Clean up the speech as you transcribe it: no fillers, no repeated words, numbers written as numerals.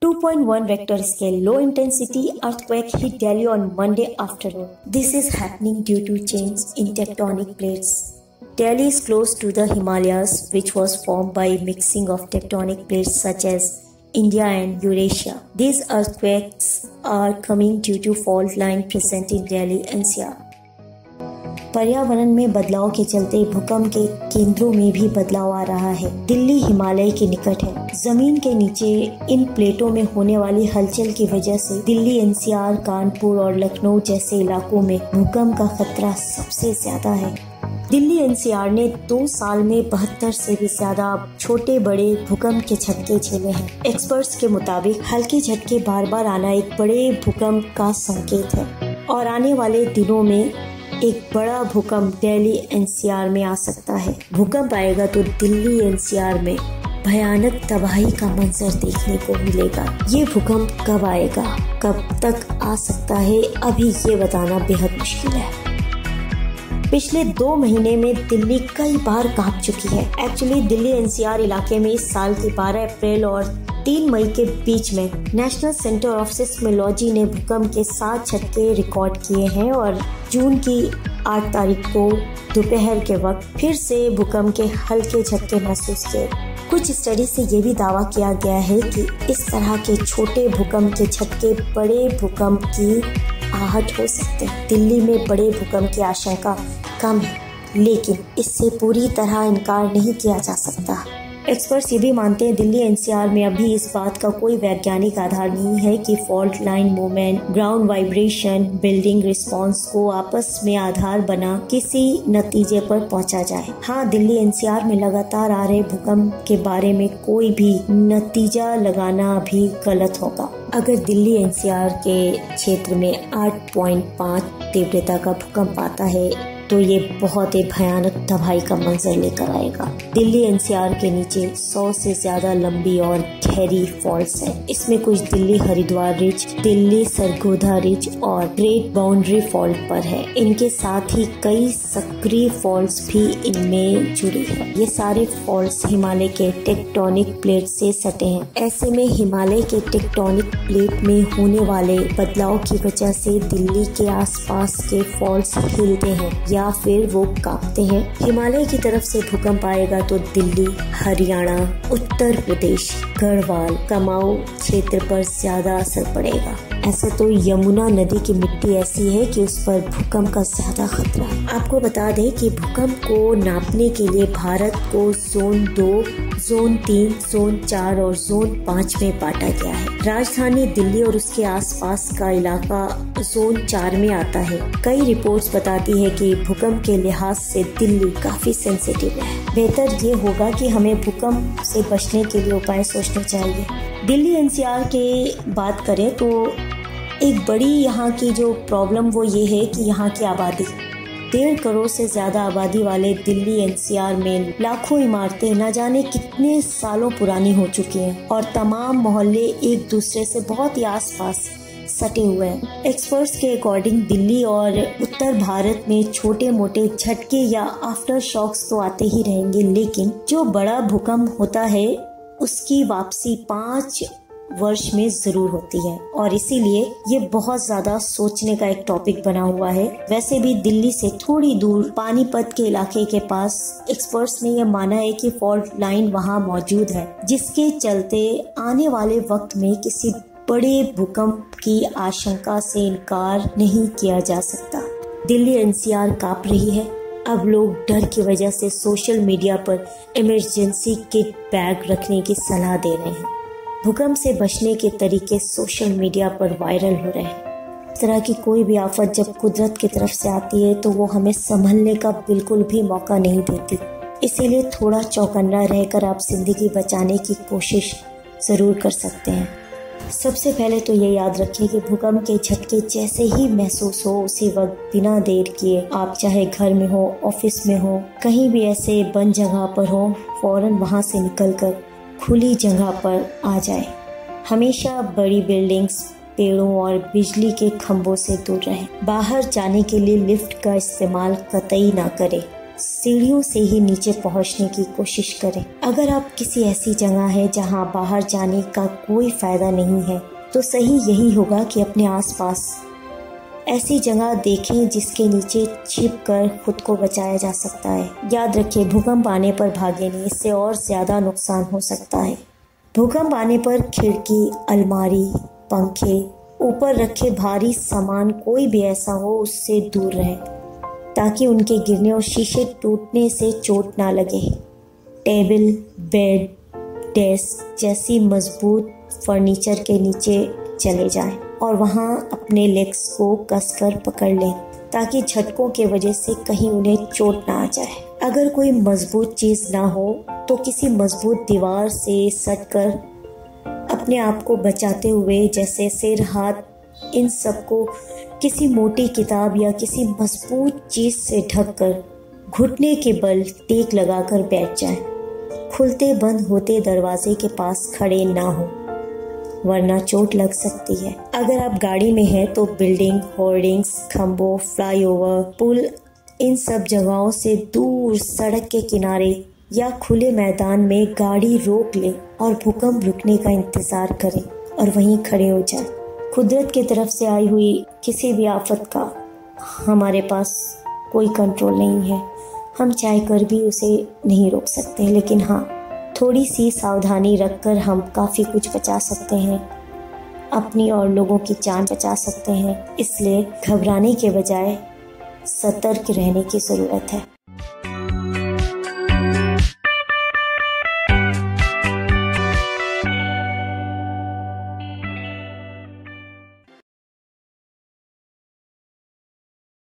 2.1 Richter scale low intensity earthquake hit Delhi on Monday afternoon. This is happening due to change in tectonic plates. Delhi is close to the Himalayas, which was formed by mixing of tectonic plates such as India and Eurasia. These earthquakes are coming due to fault line present in Delhi NCR. पर्यावरण में बदलाव के चलते भूकंप के केंद्रों में भी बदलाव आ रहा है। दिल्ली हिमालय के निकट है। जमीन के नीचे इन प्लेटों में होने वाली हलचल की वजह से दिल्ली एनसीआर, कानपुर और लखनऊ जैसे इलाकों में भूकंप का खतरा सबसे ज्यादा है। दिल्ली एनसीआर ने 2 साल में 72 से भी ज्यादा छोटे बड़े भूकंप के झटके झेले हैं। एक्सपर्ट्स के मुताबिक हल्के झटके बार बार आना एक बड़े भूकंप का संकेत है और आने वाले दिनों में एक बड़ा भूकंप दिल्ली एनसीआर में आ सकता है। भूकंप आएगा तो दिल्ली एनसीआर में भयानक तबाही का मंजर देखने को मिलेगा। ये भूकंप कब आएगा, कब तक आ सकता है, अभी ये बताना बेहद मुश्किल है। पिछले 2 महीने में दिल्ली कई बार कांप चुकी है। एक्चुअली दिल्ली एनसीआर इलाके में इस साल की 12 अप्रैल और 3 मई के बीच में नेशनल सेंटर ऑफ सिस्मोलॉजी ने भूकंप के 7 झटके रिकॉर्ड किए हैं और जून की 8 तारीख को दोपहर के वक्त फिर से भूकंप के हल्के झटके महसूस किए। कुछ स्टडी से ये भी दावा किया गया है कि इस तरह के छोटे भूकंप के झटके बड़े भूकंप की आहट हो सकते हैं। दिल्ली में बड़े भूकंप की आशंका कम है, लेकिन इससे पूरी तरह इनकार नहीं किया जा सकता। एक्सपर्ट्स ये भी मानते हैं दिल्ली एनसीआर में अभी इस बात का कोई वैज्ञानिक आधार नहीं है कि fault line movement, ground vibration, building response को आपस में आधार बना किसी नतीजे पर पहुंचा जाए। हाँ, दिल्ली एनसीआर में लगातार आ रहे भूकंप के बारे में कोई भी नतीजा लगाना भी गलत होगा। अगर दिल्ली एनसीआर के क्षेत्र में 8.5 तीव्रता का भूकंप आता है तो ये बहुत ही भयानक तबाही का मंजर लेकर आएगा। दिल्ली एनसीआर के नीचे 100 से ज्यादा लंबी और गहरी फॉल्स है। इसमें कुछ दिल्ली हरिद्वार रिज, दिल्ली सरगोधा रिज और ग्रेट बाउंड्री फॉल्ट पर है। इनके साथ ही कई सक्रिय फॉल्ट्स भी इनमें जुड़ी है। ये सारे फॉल्ट्स हिमालय के टेक्टोनिक प्लेट से सटे हैं। ऐसे में हिमालय के टेक्टोनिक प्लेट में होने वाले बदलाव की वजह से दिल्ली के आसपास के फॉल्ट्स हिलते हैं या फिर वो कांपते हैं। हिमालय की तरफ से भूकंप आएगा तो दिल्ली, हरियाणा, उत्तर प्रदेश, गढ़वाल, कुमाऊं क्षेत्र पर ज्यादा असर पड़ेगा। ऐसे तो यमुना नदी की मिट्टी ऐसी है कि उस पर भूकंप का ज्यादा खतरा है। आपको बता दें कि भूकंप को नापने के लिए भारत को जोन 2, जोन 3, जोन 4 और जोन 5 में बांटा गया है। राजधानी दिल्ली और उसके आसपास का इलाका जोन 4 में आता है। कई रिपोर्ट्स बताती है कि भूकंप के लिहाज से दिल्ली काफी सेंसिटिव है। बेहतर ये होगा कि हमें भूकंप से बचने के लिए उपाय सोचने चाहिए। दिल्ली एनसीआर के बात करें तो एक बड़ी यहाँ की जो प्रॉब्लम वो ये है कि यहाँ की आबादी 1.5 करोड़ से ज्यादा आबादी वाले दिल्ली एनसीआर में लाखों इमारतें न जाने कितने सालों पुरानी हो चुकी हैं और तमाम मोहल्ले एक दूसरे से बहुत ही आसपास सटे हुए हैं। एक्सपर्ट्स के अकॉर्डिंग दिल्ली और उत्तर भारत में छोटे मोटे झटके या आफ्टर शॉक्स तो आते ही रहेंगे, लेकिन जो बड़ा भूकंप होता है उसकी वापसी 5 वर्ष में जरूर होती है और इसीलिए ये बहुत ज्यादा सोचने का एक टॉपिक बना हुआ है। वैसे भी दिल्ली से थोड़ी दूर पानीपत के इलाके के पास एक्सपर्ट्स ने यह माना है कि फॉल्ट लाइन वहां मौजूद है, जिसके चलते आने वाले वक्त में किसी बड़े भूकंप की आशंका से इनकार नहीं किया जा सकता। दिल्ली एनसीआर कांप रही है। अब लोग डर की वजह से सोशल मीडिया पर इमरजेंसी किट बैग रखने की सलाह दे रहे हैं। भूकंप से बचने के तरीके सोशल मीडिया पर वायरल हो रहे हैं। इस तरह की कोई भी आफत जब कुदरत की तरफ से आती है तो वो हमें संभलने का बिल्कुल भी मौका नहीं देती। इसीलिए थोड़ा चौकन्ना रहकर आप जिंदगी बचाने की कोशिश जरूर कर सकते हैं। सबसे पहले तो ये याद रखिए कि भूकंप के झटके जैसे ही महसूस हो उसी वक्त बिना देर किए आप चाहे घर में हो, ऑफिस में हो, कहीं भी ऐसे बंद जगह पर हो, फौरन वहां से निकलकर खुली जगह पर आ जाए। हमेशा बड़ी बिल्डिंग्स, पेड़ों और बिजली के खंभों से दूर रहें। बाहर जाने के लिए लिफ्ट का इस्तेमाल कतई ना करें। सीढ़ियों से ही नीचे पहुंचने की कोशिश करें। अगर आप किसी ऐसी जगह है जहां बाहर जाने का कोई फायदा नहीं है, तो सही यही होगा कि अपने आसपास ऐसी जगह देखें जिसके नीचे छिपकर खुद को बचाया जा सकता है। याद रखिए, भूकंप आने पर भागे नहीं, इससे और ज्यादा नुकसान हो सकता है। भूकंप आने पर खिड़की, अलमारी, पंखे, ऊपर रखे भारी सामान, कोई भी ऐसा हो उससे दूर रहें ताकि उनके गिरने और शीशे टूटने से चोट ना लगे। टेबल, बेड, डेस्क जैसी मजबूत फर्नीचर के नीचे चले जाएं और वहां अपने लेग्स को कसकर पकड़ लें ताकि झटकों के वजह से कहीं उन्हें चोट ना आ जाए। अगर कोई मजबूत चीज ना हो तो किसी मजबूत दीवार से सटकर अपने आप को बचाते हुए, जैसे सिर, हाथ, इन सबको किसी मोटी किताब या किसी मजबूत चीज से ढककर घुटने के बल टेक लगाकर बैठ जाएं। खुलते बंद होते दरवाजे के पास खड़े ना हो वरना चोट लग सकती है। अगर आप गाड़ी में हैं तो बिल्डिंग, होर्डिंग्स, खंभों, फ्लाईओवर, पुल, इन सब जगहों से दूर सड़क के किनारे या खुले मैदान में गाड़ी रोक लें और भूकंप रुकने का इंतजार करें और वहीं खड़े हो जाएं। कुदरत की तरफ से आई हुई किसी भी आफत का हमारे पास कोई कंट्रोल नहीं है। हम चाह कर भी उसे नहीं रोक सकते, लेकिन हाँ, थोड़ी सी सावधानी रखकर हम काफ़ी कुछ बचा सकते हैं, अपनी और लोगों की जान बचा सकते हैं। इसलिए घबराने के बजाय सतर्क रहने की ज़रूरत है।